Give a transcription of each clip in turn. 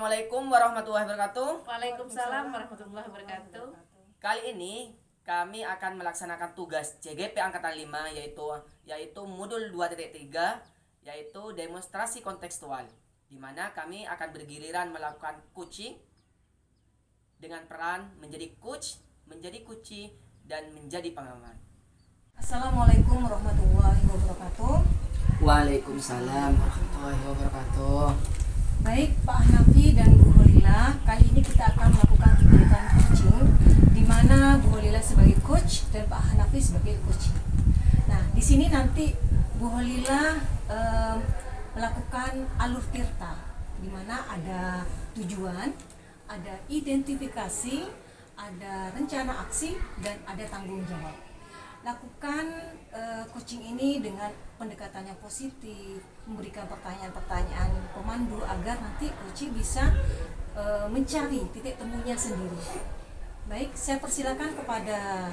Assalamualaikum warahmatullahi wabarakatuh. Waalaikumsalam warahmatullahi wabarakatuh. Kali ini kami akan melaksanakan tugas CGP angkatan 5 yaitu modul 2.3 yaitu demonstrasi kontekstual, di mana kami akan bergiliran melakukan coaching dengan peran menjadi coach, menjadi coachee, dan menjadi pengaman. Assalamualaikum warahmatullahi wabarakatuh. Waalaikumsalam warahmatullahi wabarakatuh. Baik Pak Hanafi dan Bu Holila, kali ini kita akan melakukan kegiatan coaching di mana Bu Holila sebagai coach dan Pak Hanafi sebagai coach. Nah, di sini nanti Bu Holila melakukan alur tirta, di mana ada tujuan, ada identifikasi, ada rencana aksi, dan ada tanggung jawab. Lakukan coaching ini dengan pendekatan yang positif, memberikan pertanyaan-pertanyaan pemandu agar nanti coach bisa mencari titik temunya sendiri. Baik, saya persilakan kepada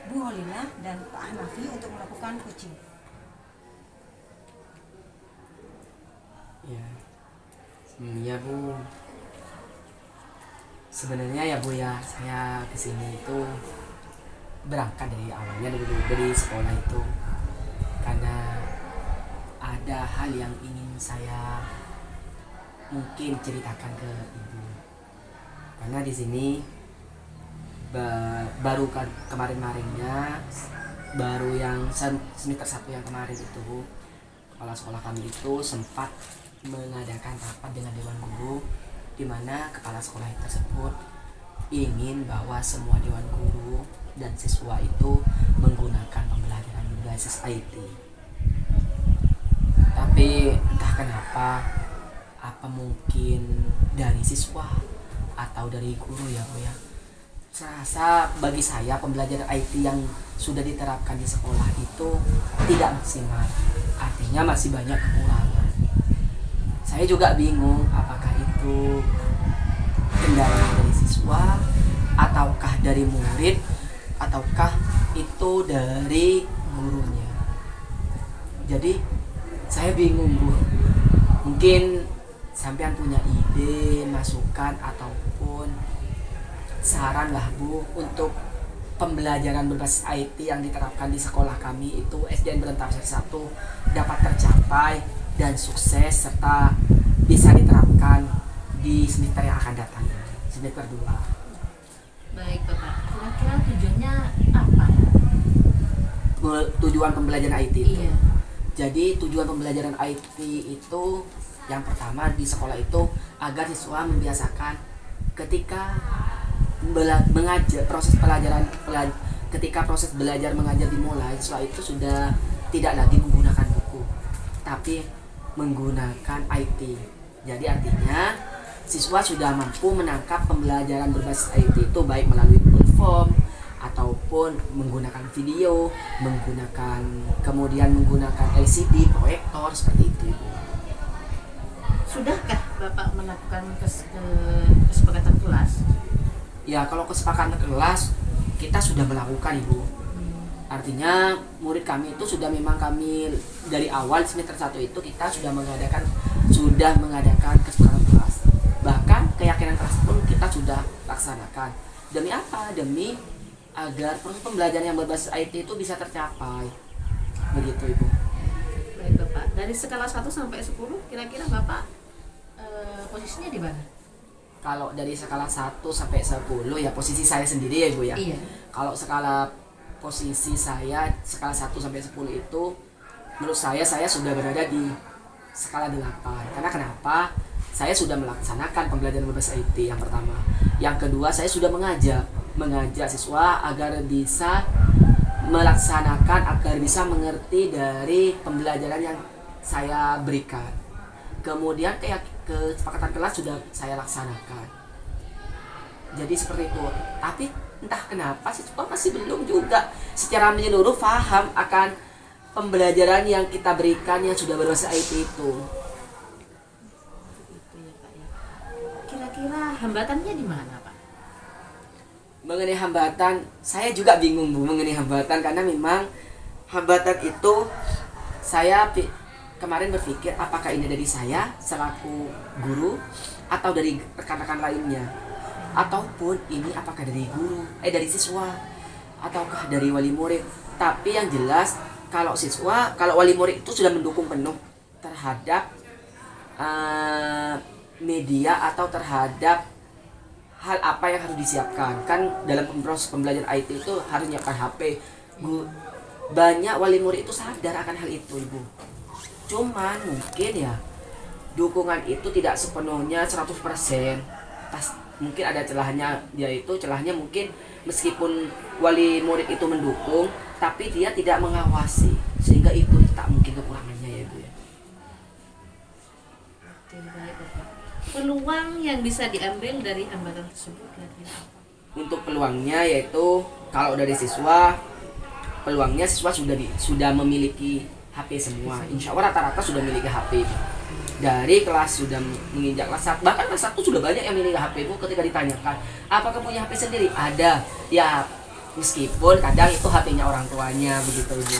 Bu Holila dan Pak Hanafi untuk melakukan coaching. Ya Bu, sebenarnya ya Bu ya, saya kesini itu berangkat dari awalnya dari sekolah itu karena ada hal yang ingin saya mungkin ceritakan ke Ibu. Karena di sini baru kemarin-kemarinnya, baru yang semester 1 yang kemarin itu, kepala sekolah kami itu sempat mengadakan rapat dengan Dewan Guru, di mana kepala sekolah tersebut ingin bahwa semua Dewan Guru dan siswa itu menggunakan pembelajaran berbasis IT. Tapi entah kenapa, apa mungkin dari siswa atau dari guru ya Bu ya, serasa bagi saya pembelajaran IT yang sudah diterapkan di sekolah itu tidak maksimal, artinya masih banyak kekurangan. Saya juga bingung apakah itu kendala dari siswa ataukah dari murid ataukah itu dari gurunya. Jadi saya bingung Bu. Mungkin sampean punya ide, masukan ataupun saran lah Bu untuk pembelajaran berbasis IT yang diterapkan di sekolah kami itu SDN Berentar 1 dapat tercapai dan sukses serta bisa diterapkan di semester yang akan datang, semester 2. Baik Bapak, kira-kira tujuannya apa? Tujuan pembelajaran IT itu. Iya. Jadi tujuan pembelajaran IT itu yang pertama di sekolah itu agar siswa membiasakan ketika mengajar ketika proses belajar mengajar dimulai, siswa itu sudah tidak lagi menggunakan buku tapi menggunakan IT. Jadi artinya siswa sudah mampu menangkap pembelajaran berbasis IT itu baik melalui platform ataupun menggunakan video, kemudian menggunakan LCD, proyektor seperti itu. Sudahkah Bapak melakukan kesepakatan kelas? Ya, kalau kesepakatan kelas kita sudah melakukan Ibu. Artinya murid kami itu kami dari awal semester 1 itu kita sudah mengadakan kesepakatan kelas. Bahkan keyakinan kelas pun kita sudah laksanakan. Demi apa? Demi agar proses pembelajaran yang berbasis IT itu bisa tercapai. Begitu Ibu. Baik Bapak, dari skala 1 sampai 10 kira-kira Bapak posisinya di mana? Kalau dari skala 1 sampai 10 ya posisi saya sendiri ya Ibu ya. Iya. Kalau posisi saya skala 1 sampai 10 itu menurut saya sudah berada di skala 8. Karena kenapa? Saya sudah melaksanakan pembelajaran berbasis IT yang pertama. Yang kedua, saya sudah mengajak siswa agar bisa melaksanakan, agar bisa mengerti dari pembelajaran yang saya berikan. Kemudian kesepakatan kelas sudah saya laksanakan. Jadi seperti itu. Tapi entah kenapa siswa masih belum juga secara menyeluruh paham akan pembelajaran yang kita berikan yang sudah berbasis IT itu. Kira-kira hambatannya di mana Pak? Mengenai hambatan, saya juga bingung Bu mengenai hambatan, karena memang hambatan itu saya kemarin berpikir apakah ini dari saya selaku guru atau dari rekan-rekan lainnya, ataupun ini apakah dari guru, dari siswa, ataukah dari wali murid. Tapi yang jelas kalau wali murid itu sudah mendukung penuh terhadap media atau terhadap hal apa yang harus disiapkan. Kan dalam proses pembelajaran IT itu harus nyiapkan HP. Banyak wali murid itu sadar akan hal itu, Ibu. Cuman mungkin ya dukungan itu tidak sepenuhnya 100%. Mungkin ada celahnya, yaitu celahnya mungkin meskipun wali murid itu mendukung, tapi dia tidak mengawasi, sehingga itu tak mungkin kekurangannya ya, Ibu ya. Oke, baik Bapak. Peluang yang bisa diambil dari hambatan tersebut kira-kira apa? Untuk peluangnya yaitu kalau dari siswa, peluangnya siswa sudah memiliki HP semua. Insya Allah rata-rata sudah memiliki HP. Dari kelas sudah menginjak kelas 1, bahkan kelas 1 sudah banyak yang memiliki HP. Bu, ketika ditanyakan, apakah punya HP sendiri? Ada. Ya, meskipun kadang itu HP-nya orang tuanya begitu, Ibu.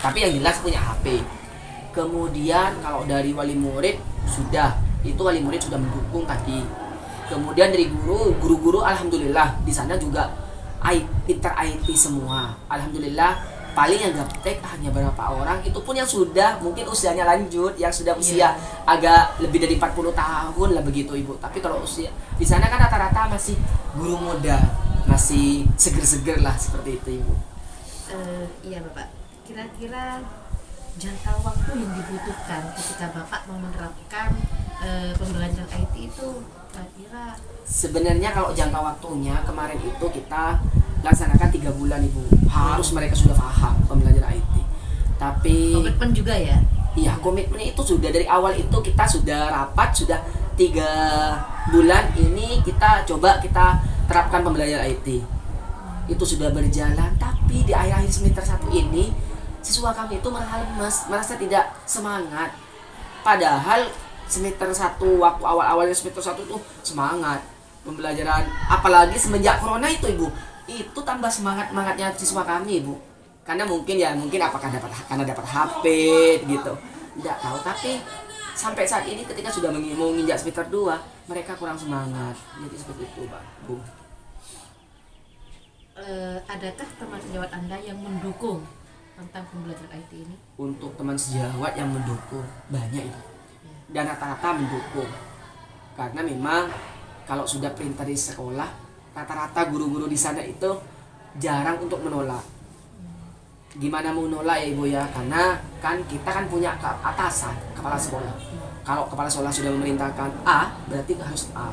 Tapi yang jelas punya HP. Kemudian kalau dari wali murid itu wali murid sudah mendukung tadi. Kemudian dari guru-guru alhamdulillah di sana juga pintar IT semua. Alhamdulillah, paling yang gaptek hanya berapa orang, itu pun yang sudah mungkin usianya lanjut, yang sudah usia agak lebih dari 40 tahun lah begitu, Ibu. Tapi kalau usia di sana kan rata-rata masih guru muda, masih seger-seger lah seperti itu, Ibu. Iya Bapak, kira-kira jangka waktu yang dibutuhkan ketika Bapak mau menerapkan pembelajaran IT itu kira-kira? Sebenarnya kalau jangka waktunya kemarin itu kita laksanakan 3 bulan, Ibu. Harus mereka sudah paham pembelajaran IT. Tapi komitmen juga ya? Iya, komitmennya itu sudah dari awal itu kita sudah rapat, sudah 3 bulan ini kita terapkan pembelajaran IT. Itu sudah berjalan, tapi di akhir-akhir semester 1 ini siswa kami itu merasa tidak semangat. Padahal semester 1, waktu awal-awalnya semester 1 itu semangat pembelajaran, apalagi semenjak corona itu, Ibu, itu tambah semangatnya siswa kami, Ibu. Karena mungkin apakah karena dapat HP gitu, tidak tahu. Tapi sampai saat ini ketika sudah mau menginjak semester 2, mereka kurang semangat. Jadi seperti itu, Pak, Bu. Adakah teman sejawat Anda yang mendukung tentang pembelajaran IT ini? Untuk teman sejawat yang mendukung banyak, Ibu. Dan rata-rata mendukung. Karena memang kalau sudah perintah di sekolah, rata-rata guru-guru di sana itu jarang untuk menolak. Gimana mau nolak ya, Ibu ya? Karena kan kita kan punya atasan, kepala sekolah. Kalau kepala sekolah sudah memerintahkan A, berarti harus A.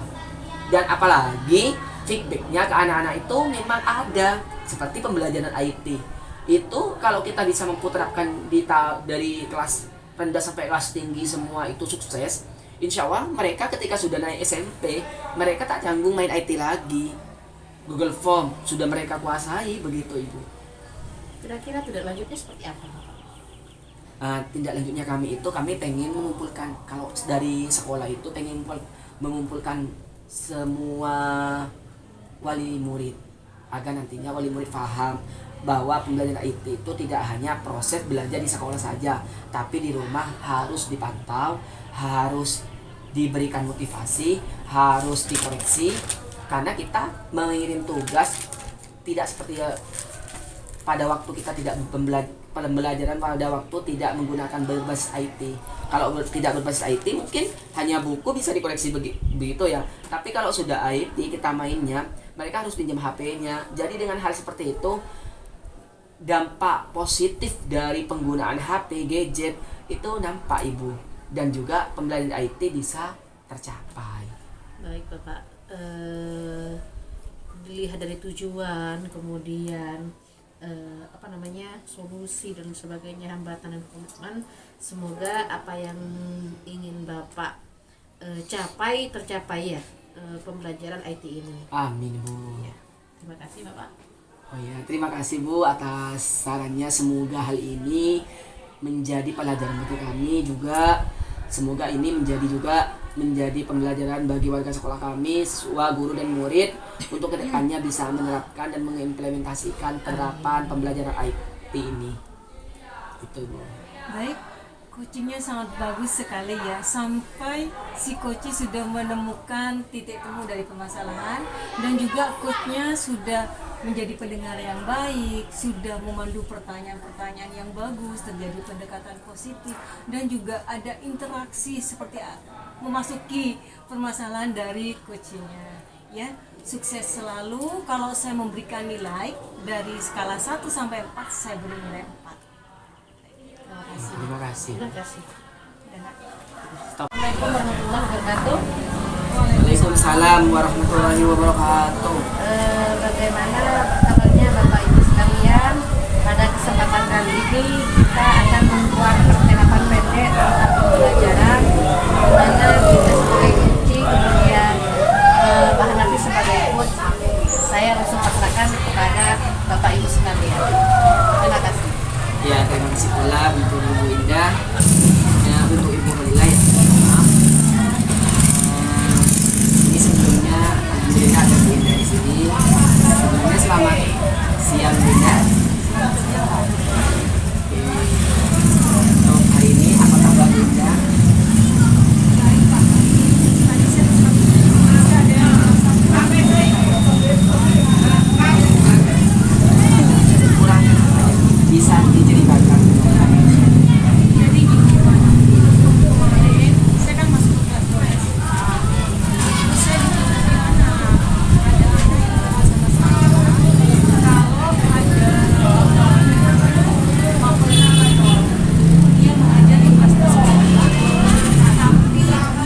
Dan apalagi feedbacknya ke anak-anak itu memang ada. Seperti pembelajaran IT itu kalau kita bisa memputarkan dari kelas rendah sampai kelas tinggi semua itu sukses, insya Allah mereka ketika sudah naik SMP, mereka tak canggung main IT lagi. Google Form sudah mereka kuasai begitu, Ibu. Kira-kira tindak lanjutnya seperti apa? Tindak lanjutnya kami pengen mengumpulkan, kalau dari sekolah itu pengen mengumpulkan semua wali murid agar nantinya wali murid paham bahwa pembelajaran IT itu tidak hanya proses belajar di sekolah saja, tapi di rumah harus dipantau, harus diberikan motivasi, harus dikoreksi. Karena kita mengirim tugas tidak seperti pada waktu kita tidak pembelajaran pada waktu tidak menggunakan berbasis IT. Kalau tidak berbasis IT mungkin hanya buku bisa dikoreksi begitu ya. Tapi kalau sudah IT kita mainnya, mereka harus pinjam HP-nya. Jadi dengan hal seperti itu, dampak positif dari penggunaan HP, gadget itu nampak, Ibu. Dan juga pembelajaran IT bisa tercapai. Baik Bapak, dilihat dari tujuan, kemudian solusi dan sebagainya, hambatan dan komitmen, semoga apa yang ingin Bapak tercapai ya, pembelajaran IT ini. Amin, Bu. Ya, terima kasih Bapak. Oh ya, terima kasih, Bu, atas sarannya. Semoga hal ini menjadi pelajaran bagi kami juga. Semoga ini menjadi pembelajaran bagi warga sekolah kami, siswa, guru, dan murid untuk kedepannya bisa menerapkan dan mengimplementasikan penerapan pembelajaran IT ini. Itu, Bu. Baik, Coachingnya sangat bagus sekali ya, sampai si coach sudah menemukan titik temu dari permasalahan, dan juga coachnya sudah menjadi pendengar yang baik, sudah memandu pertanyaan-pertanyaan yang bagus, terjadi pendekatan positif, dan juga ada interaksi seperti memasuki permasalahan dari coachingnya. Ya, sukses selalu. Kalau saya memberikan nilai dari skala 1 sampai 4, saya beri nilai 4. Terima kasih. Terima kasih. Stop. Assalamualaikum warahmatullahi wabarakatuh. Waalaikumsalam warahmatullahi wabarakatuh. Bagaimana kabarnya Bapak Ibu sekalian? Pada kesempatan kali ini kita akan membuat percakapan pendek tentang pembelajaran, mana kita sebagai coaching, kemudian Pak Hanafi sebagai coach. Saya langsung persilakan kepada Bapak Ibu sekalian. Terima kasih. Ya, terima kasih pula untuk Ibu Indah dan untuk Ibu Holila ya. Maaf. Ini sebelumnya alhamdulillah ada Bu Indah di sini. Sebelumnya selamat siang Bu Indah. Oke. Untuk hari ini apa kabar Bu Indah? Kurang bisa diceritakan. Jadi gini Pak, kemarin saya kan masuk ke kelas 12. Terus saya ditanya ada anak yang sama saya. Kalau ada mempelajari dia mengajari kelas 12, tapi karena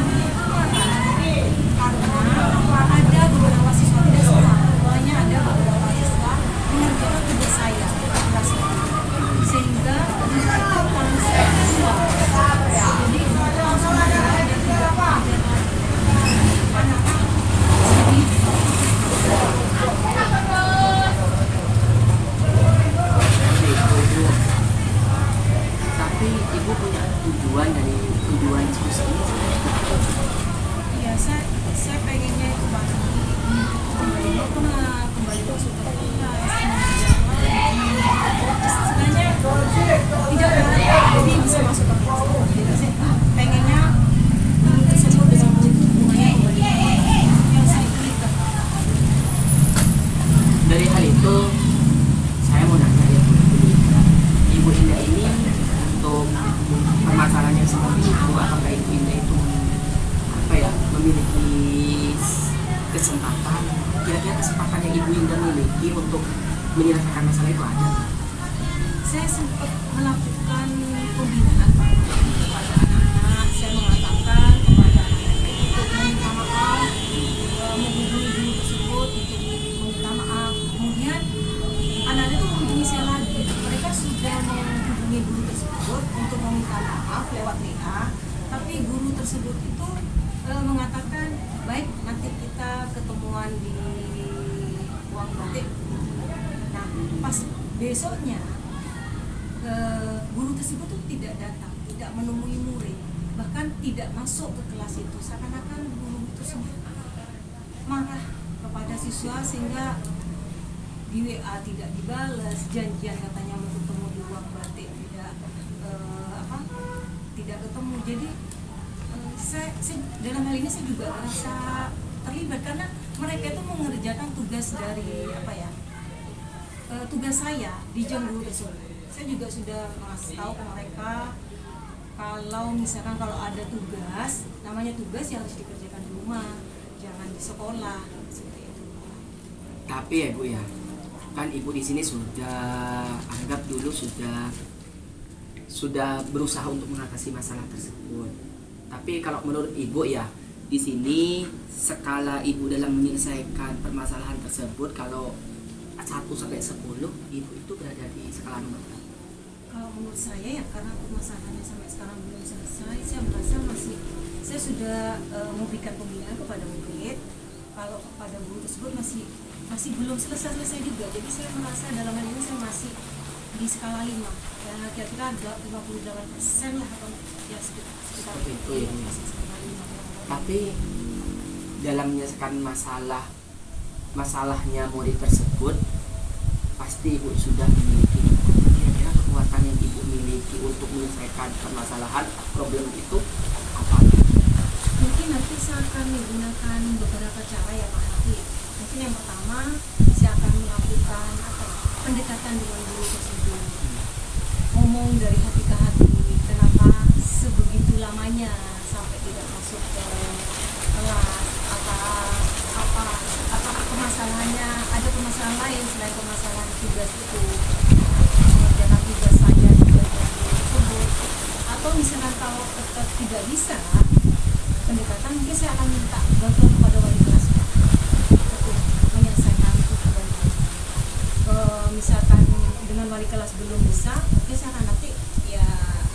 ada beberapa siswa, tidak semua, pokoknya ada beberapa siswa mengerjakan tugas saya di kelas itu, sehingga itu konsep siswa. Jadi langsung ada yang tidak Seperti itu, Bu. Tapi Ibu punya tujuan dari tujuan diskusi ini sebenarnya apa? iya, saya pengennya itu balik kembali ke suatu kelas, sebenarnya tidak berat jadi bisa masuk ke kelas. Jadi saya pengennya tersebut dengan hubungannya kembali yang saya pilihkan. Dari hal itu saya mau nanya ya Bu Indah. Ibu Indah ini untuk permasalahan yang seperti itu, apakah Ibu Indah itu apa ya memiliki kesempatan, kira-kira kesempatan yang Ibu Indah miliki untuk menyelesaikan masalah itu ada? Saya sempat melakukan pembinaan Pak, kepada anak-anak. Saya mengatakan kepada anak-anak untuk meminta maaf, menghubungi guru tersebut untuk meminta maaf. Kemudian anak-anak itu menghubungi saya lagi. Mereka sudah menghubungi guru tersebut untuk meminta maaf lewat WA, tapi guru tersebut itu mengatakan baik, nanti kita ketemuan di ruang batik. Nah, pas besoknya guru tersebut tuh tidak datang, tidak menemui murid, bahkan tidak masuk ke kelas itu. Seakan-akan guru tersebut marah kepada siswa sehingga di WA tidak dibalas, janjian katanya mau ketemu di ruang batik tidak ketemu. Jadi saya dalam hal ini saya juga merasa terlibat karena mereka itu mengerjakan tugas dari tugas saya di jam guru tersebut. Saya juga sudah ngasih tahu ke mereka kalau misalkan kalau ada tugas, namanya tugas yang harus dikerjakan di rumah, jangan di sekolah, seperti itu. Tapi ya Bu ya, kan Ibu di sini sudah anggap dulu sudah berusaha untuk mengatasi masalah tersebut. Tapi kalau menurut Ibu ya, di sini skala Ibu dalam menyelesaikan permasalahan tersebut kalau 1 sampai 10, Ibu itu berada di skala nomor berapa? Kalau menurut saya ya, karena permasalahannya sampai sekarang belum selesai, saya merasa saya sudah memberikan pembinaan kepada murid. Kalau kepada guru tersebut masih belum selesai juga. Jadi saya merasa dalam hal ini saya masih di skala 5. Ya kira-kira ada 58% lah, atau ya sekitar Seperti itu ya, Bu. masih skala 5. Tapi dalam menyelesaikan masalahnya murid tersebut, pasti Ibu sudah memiliki kira-kira kekuatan yang ibu miliki untuk menyelesaikan permasalahan problem itu apa? Mungkin nanti saya akan menggunakan beberapa cara ya Pak Hanafi. Mungkin yang pertama saya akan melakukan pendekatan dengan guru tersebut, ngomong dari hati ke hati, kenapa sebegitu lamanya sampai tidak masuk ke kelas, apa permasalahannya, ada permasalahan lain selain permasalahan tugas itu, mengerjakan tugas saja sebagai guru tersebut, atau misalkan kalau tetap tidak bisa pendekatan, mungkin saya akan minta bantuan kepada wali kelas untuk menyelesaikan tugas. Misalkan dengan wali kelas belum bisa, mungkin saya akan nanti ya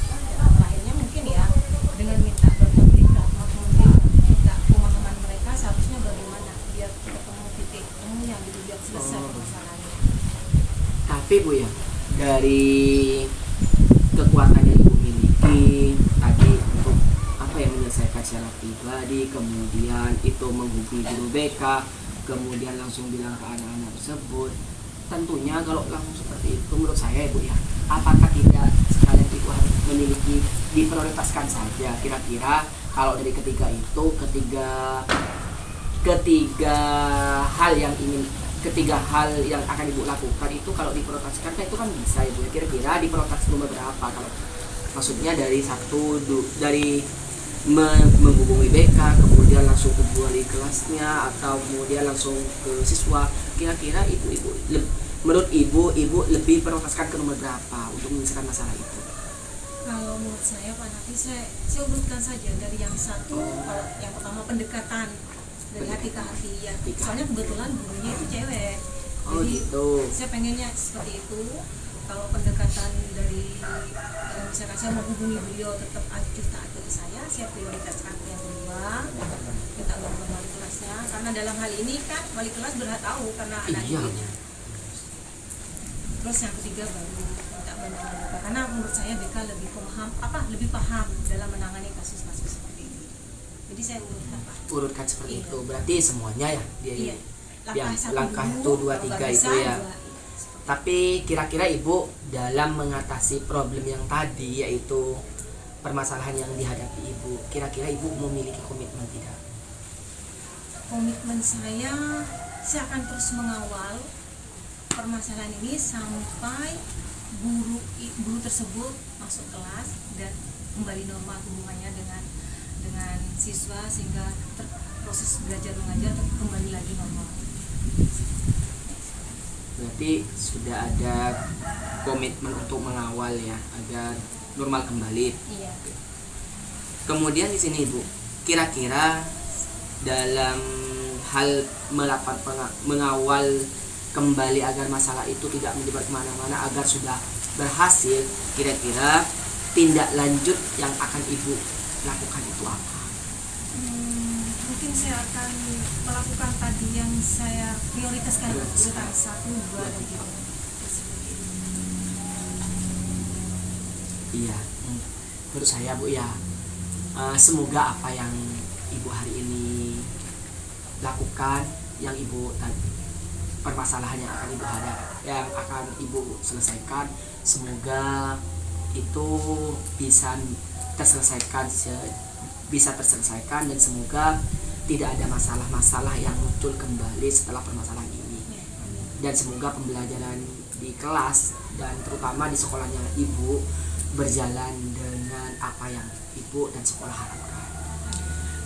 jalan terakhirnya mungkin ya dengan minta bantuan mereka, mungkin minta pemahaman mereka seharusnya bagaimana biar ketemu titik temunya gitu, biar selesai permasalahannya. Tapi Bu ya, dari kekuatan yang ibu miliki tadi untuk apa yang menyelesaikan secara pribadi, kemudian itu menghubungi guru BK, kemudian langsung bilang ke anak-anak tersebut, tentunya kalau langsung seperti itu menurut saya Ibu ya, apakah tidak sekalian Ibu harus memiliki diprioritaskan saja kira-kira kalau dari ketiga hal yang akan Ibu lakukan itu kalau diprioritaskan itu kan bisa Ibu ya, kira-kira diprioritas nomor berapa kalau maksudnya dari menghubungi BK, kemudian langsung ke wali kelasnya atau kemudian langsung ke siswa, kira-kira menurut ibu lebih prioritaskan ke nomor berapa untuk menyelesaikan masalah itu? Kalau menurut saya Pak Nafi, saya urutkan saja dari yang satu, yang pertama pendekatan dari hati ke hati ya. Soalnya kebetulan gurunya itu cewek, jadi gitu. saya pengennya seperti itu. Kalau pendekatan dari misalkan saya mau hubungi beliau tetap acuh tak acuh ke saya prioritaskan yang kedua, minta bantuan wali kelasnya, karena dalam hal ini kan wali kelas berhak tahu karena anak didiknya. Terus yang ketiga baru minta bantuan BK, karena menurut saya BK lebih paham dalam menangani kasus-kasus seperti ini. Jadi saya urutkan Seperti iya. itu, berarti semuanya ya dia Iya. yang langkah 1, 2, 3 itu ya. Tapi kira-kira Ibu dalam mengatasi problem yang tadi, yaitu permasalahan yang dihadapi Ibu, kira-kira Ibu memiliki komitmen tidak? Komitmen saya akan terus mengawal permasalahan ini sampai guru tersebut masuk kelas dan kembali normal hubungannya dengan siswa, sehingga proses belajar mengajar kembali lagi normal. Berarti sudah ada komitmen untuk mengawal ya agar normal kembali. Iya. Kemudian di sini Ibu, kira-kira dalam hal melakukan mengawal kembali agar masalah itu tidak menyebar kemana-mana, agar sudah berhasil, kira-kira tindak lanjut yang akan Ibu lakukan itu apa? Mungkin saya akan melakukan tadi yang saya prioritaskan, urutan 1, 2, dan 3. Iya, menurut saya Bu ya, semoga apa yang Ibu hari ini lakukan, yang Ibu permasalahan yang akan Ibu selesaikan, semoga itu bisa terselesaikan dan semoga tidak ada masalah-masalah yang muncul kembali setelah permasalahan ini. Dan semoga pembelajaran di kelas dan terutama di sekolahnya Ibu berjalan dengan apa yang Ibu dan sekolah harapkan.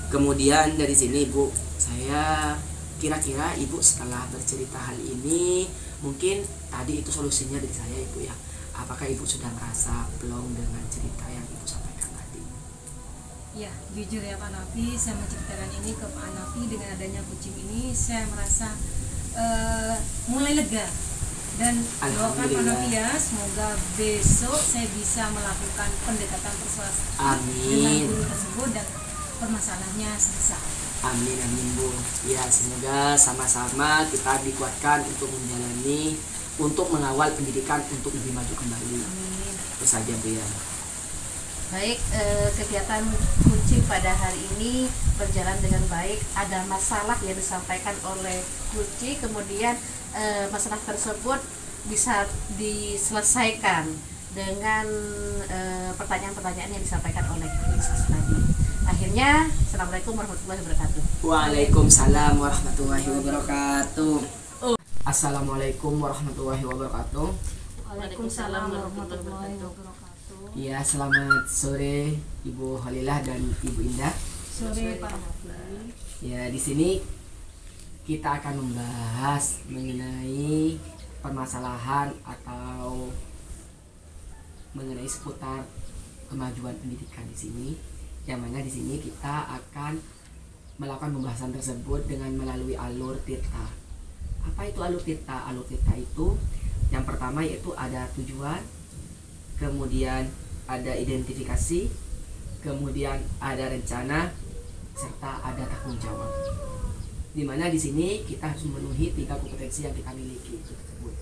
Kemudian dari sini Ibu, saya kira-kira Ibu setelah bercerita hal ini, mungkin tadi itu solusinya dari saya Ibu ya. Apakah Ibu sudah merasa plong dengan cerita yang Ibu sampaikan tadi? Ya, jujur ya Pak Nafi, saya menceritakan ini ke Pak Nafi, dengan adanya coaching ini saya merasa mulai lega. Dan doakan Pak Nafi ya, semoga besok saya bisa melakukan pendekatan persuasif dengan guru tersebut dan permasalahannya selesai. Amin Bu. Ya, semoga sama-sama kita dikuatkan untuk menjalani, untuk mengawal pendidikan untuk lebih maju kembali. Amin. Itu saja Bu ya. Baik, kegiatan coaching pada hari ini berjalan dengan baik. Ada masalah yang disampaikan oleh coaching, kemudian masalah tersebut bisa diselesaikan dengan pertanyaan-pertanyaan yang disampaikan oleh Coach tadi. Akhirnya, Assalamualaikum warahmatullahi wabarakatuh. Waalaikumsalam warahmatullahi wabarakatuh. Assalamualaikum warahmatullahi wabarakatuh. Waalaikumsalam warahmatullahi wabarakatuh. Ya, selamat sore Ibu Holilah dan Ibu Indah. Sore Pak Hanafi. Ya, di sini kita akan membahas mengenai permasalahan atau mengenai seputar kemajuan pendidikan di sini. Yang mana di sini kita akan melakukan pembahasan tersebut dengan melalui alur tirta. Apa itu alur tirta? Alur tirta itu yang pertama yaitu ada tujuan, kemudian ada identifikasi, kemudian ada rencana, serta ada tanggung jawab. Dimana di sini kita harus memenuhi 3 kompetensi yang kita miliki itu tersebut.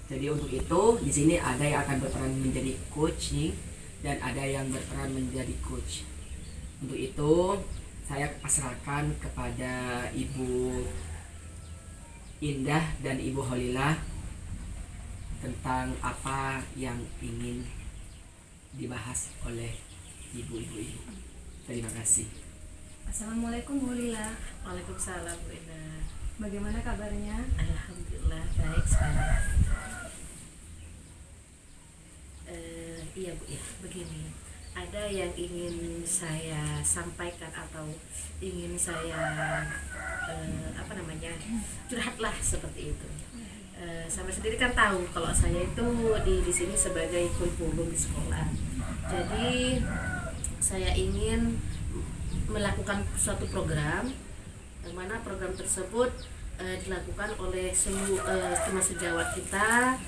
Jadi untuk itu di sini ada yang akan berperan menjadi coaching dan ada yang berperan menjadi coach. Untuk itu saya pasrahkan kepada Ibu Indah dan Ibu Holilah tentang apa yang ingin dibahas oleh ibu-ibu ini. Terima kasih. Assalamualaikum Bu Lila. Waalaikumsalam Bu Indah. Bagaimana kabarnya? Alhamdulillah baik sekarang. Iya Bu ya, begini. Ada yang ingin saya sampaikan atau ingin saya curhatlah seperti itu. Sama sendiri kan tahu kalau saya itu di sini sebagai kurikulum di sekolah. Jadi saya ingin melakukan suatu program, yang mana program tersebut dilakukan oleh seluruh teman sejawat kita.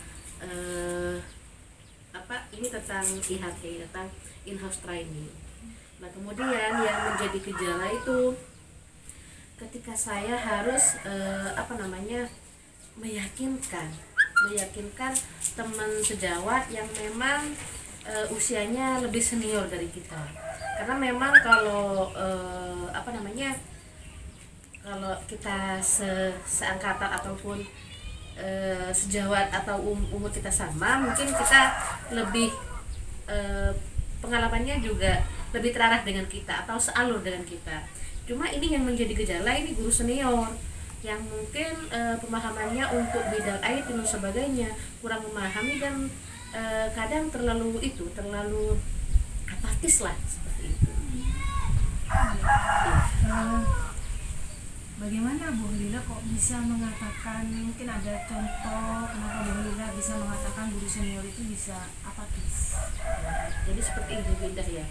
Ini tentang IHT, tentang in-house training. Nah kemudian yang menjadi gejala itu ketika saya harus meyakinkan teman sejawat yang memang usianya lebih senior dari kita. Karena memang kalau kalau kita seangkatan ataupun sejawat atau umur kita sama, mungkin kita lebih pengalamannya juga lebih terarah dengan kita atau sealur dengan kita. Cuma ini yang menjadi gejala, ini guru senior yang mungkin pemahamannya untuk bidang IT dan sebagainya kurang memahami dan kadang terlalu apatis lah seperti itu. Bagaimana Bu Lila kok bisa mengatakan, mungkin ada contoh kenapa Bu Lila bisa mengatakan guru senior itu bisa apatis? Jadi seperti ini Bu Indah ya.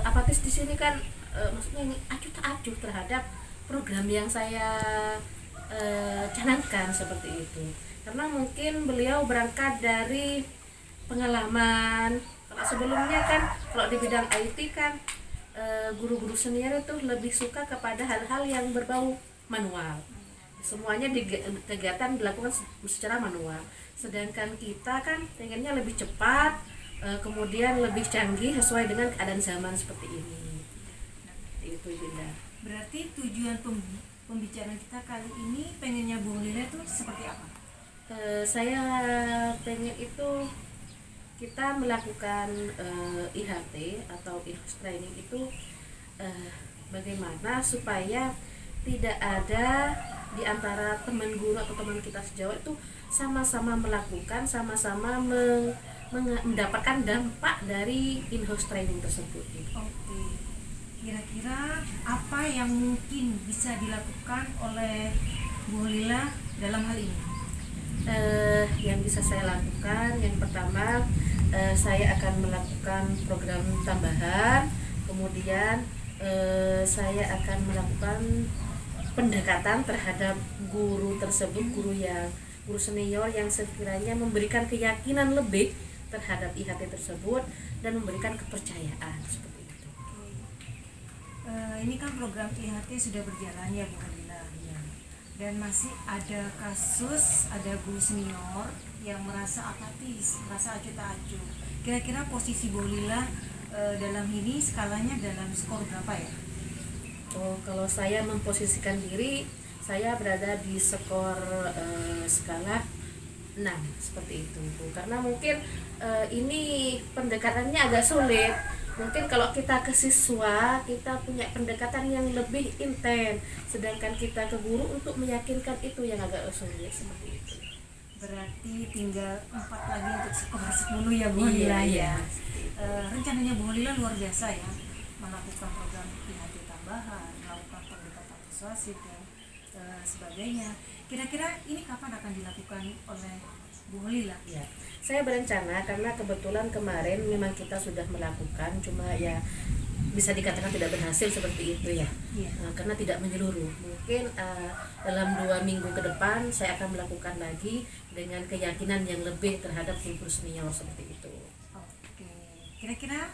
Apatis di sini kan maksudnya ini acuh tak acuh terhadap program yang saya canangkan seperti itu. Karena mungkin beliau berangkat dari pengalaman. Kalau sebelumnya kan kalau di bidang IT kan guru-guru senior itu lebih suka kepada hal-hal yang berbau manual. Semuanya kegiatan dilakukan secara manual. Sedangkan kita kan pengennya lebih cepat, kemudian lebih canggih sesuai dengan keadaan zaman seperti ini. Itu Bunda. Berarti tujuan pembicaraan kita kali ini pengennya Bu Lila itu seperti apa? Saya pengen itu kita melakukan IHT atau in-house training itu bagaimana supaya tidak ada di antara teman guru atau teman kita sejawat itu sama-sama melakukan, sama-sama mendapatkan dampak dari in-house training tersebut. Oke. Kira-kira apa yang mungkin bisa dilakukan oleh Bu Lila dalam hal ini? Yang bisa saya lakukan, yang pertama saya akan melakukan program tambahan, kemudian saya akan melakukan pendekatan terhadap guru tersebut, guru senior yang sekiranya memberikan keyakinan lebih terhadap IHT tersebut dan memberikan kepercayaan seperti itu. Ini kan program IHT sudah berjalan ya Bu Lila, dan masih ada kasus ada guru senior yang merasa apatis, merasa acuh tak acuh. Kira-kira posisi Bu Lila dalam ini skalanya dalam skor berapa ya? Kalau saya memposisikan diri, saya berada di skor skala Nah, seperti itu Bu. Karena mungkin ini pendekatannya agak sulit. Mungkin kalau kita ke siswa, kita punya pendekatan yang lebih intens, sedangkan kita ke guru untuk meyakinkan itu yang agak sulit seperti itu. Berarti tinggal 4 lagi untuk skor 10 ya Bu Holila ya. Rencananya Bu Holila luar biasa ya, melakukan program IHT tambahan, melakukan pendekatan persuasif dan sebagainya. Kira-kira ini kapan akan dilakukan oleh Bu Holila? Ya, saya berencana karena kebetulan kemarin memang kita sudah melakukan, cuma ya bisa dikatakan tidak berhasil seperti itu ya. Iya. Karena tidak menyeluruh. Mungkin dalam 2 minggu ke depan saya akan melakukan lagi dengan keyakinan yang lebih terhadap guru senior seperti itu. Oke. Kira-kira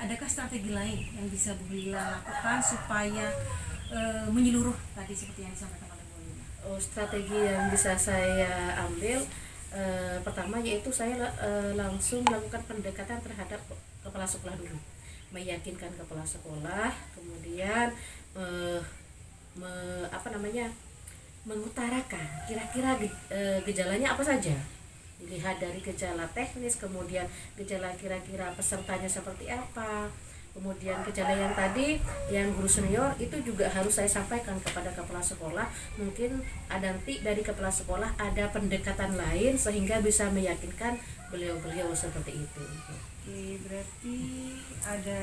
adakah strategi lain yang bisa Bu Holila lakukan supaya menyeluruh tadi seperti yang disampaikan oleh Bu Holila? Strategi yang bisa saya ambil pertama yaitu saya langsung melakukan pendekatan terhadap kepala sekolah dulu, meyakinkan kepala sekolah, kemudian mengutarakan kira-kira gejalanya apa saja, dilihat dari gejala teknis, kemudian gejala kira-kira pesertanya seperti apa, kemudian gejala yang tadi yang guru senior itu juga harus saya sampaikan kepada kepala sekolah. Mungkin ada nanti dari kepala sekolah ada pendekatan lain sehingga bisa meyakinkan beliau-beliau seperti itu. Oke, berarti ada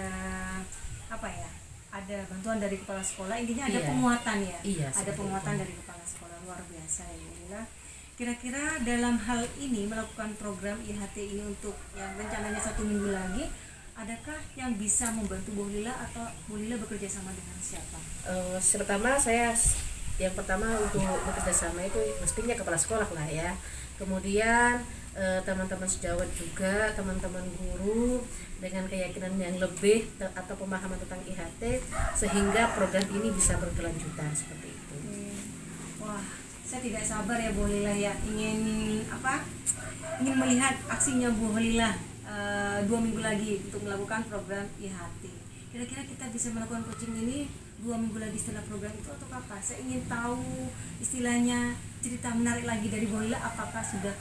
apa ya? Ada bantuan dari kepala sekolah, intinya ada Iya. penguatan ya. Iya, Ada seperti penguatan itu. dari kepala sekolah, luar biasa ya Bu Holila. Kira-kira dalam hal ini melakukan program IHT ini untuk yang rencananya 1 minggu lagi, adakah yang bisa membantu Bu Holila atau Bu Holila bekerja sama dengan siapa? Yang pertama untuk bekerja sama itu mestinya kepala sekolah lah ya. Kemudian teman-teman sejawat juga, teman-teman guru dengan keyakinan yang lebih atau pemahaman tentang IHT sehingga program ini bisa berkelanjutan seperti itu. Wah, saya tidak sabar ya Bu Holila ya, ingin melihat aksinya Bu Holila 2 minggu lagi untuk melakukan program IHT. Kira-kira kita bisa melakukan coaching ini 2 minggu lagi setelah program itu atau apa? Saya ingin tahu istilahnya cerita menarik lagi dari Bu Holila, apakah sudah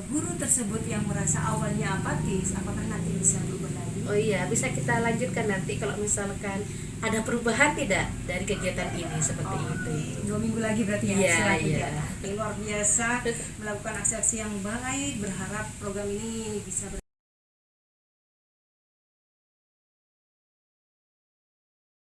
guru tersebut yang merasa awalnya apatis, apakah nanti bisa berubah lagi? Oh iya, bisa kita lanjutkan nanti kalau misalkan ada perubahan tidak dari kegiatan ini seperti itu. 2 minggu lagi berarti ya, Iya, selanjutnya. iya. Luar biasa, melakukan aksi-aksi yang baik, berharap program ini bisa